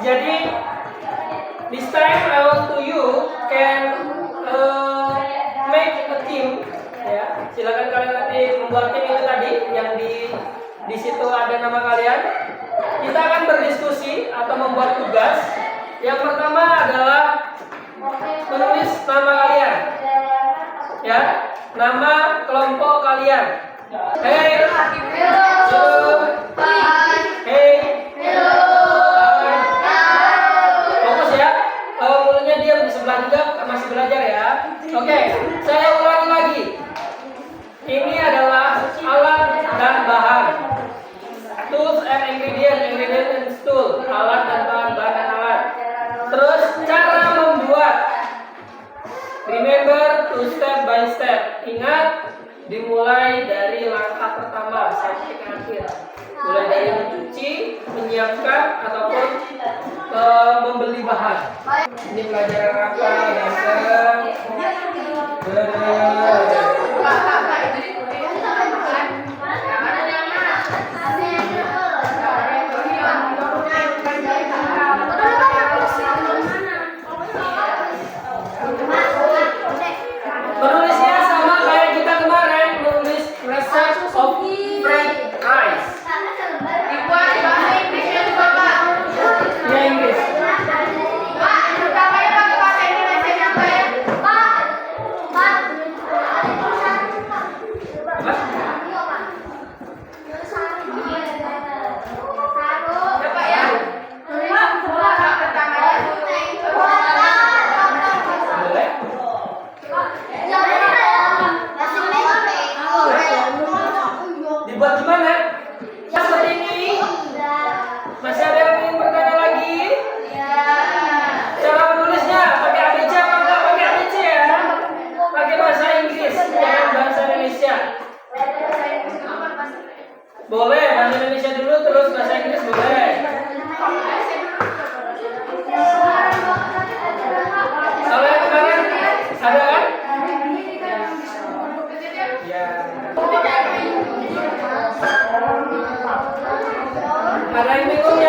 Jadi this time I want to you can make a team, ya. Silakan kalian nanti membuat tim itu tadi yang di situ ada nama kalian. Kita akan berdiskusi atau membuat tugas. Yang pertama adalah menulis nama kalian, ya, nama kelompok kalian. Hey, fokus ya. Mulutnya diam, di sebelah juga masih belajar ya. Oke, saya ulangi lagi. Ini adalah alat dan bahan. Tools and ingredient and tool. Alat dan bahan dan alat. Terus cara membuat. Remember to step by step. Ingat, dimulai dari langkah pertama sampai ke akhir. Mulai dari mencuci, menyiapkan ataupun membeli bahan. Ini pelajaran apa? Menulisnya sama kayak kita kemarin menulis resep of fried rice. Dibuat bahasa Inggrisnya juga Pak. Ya Inggris. Pak, utamanya pakai bahasa Indonesia Pak ya. Pak. Ya Pak ya. Pak pertamanya Dibuat gimana? Seperti ini. Masih ada yang ingin bertanya lagi? Cara menulisnya pakai ABC apa enggak pakai ABC ya? Pakai bahasa Inggris, jangan bahasa Indonesia. Boleh bahasa Indonesia dulu, terus bahasa Inggris boleh. Kalau yang kemarin ada kan? Ya. Ada yang bingung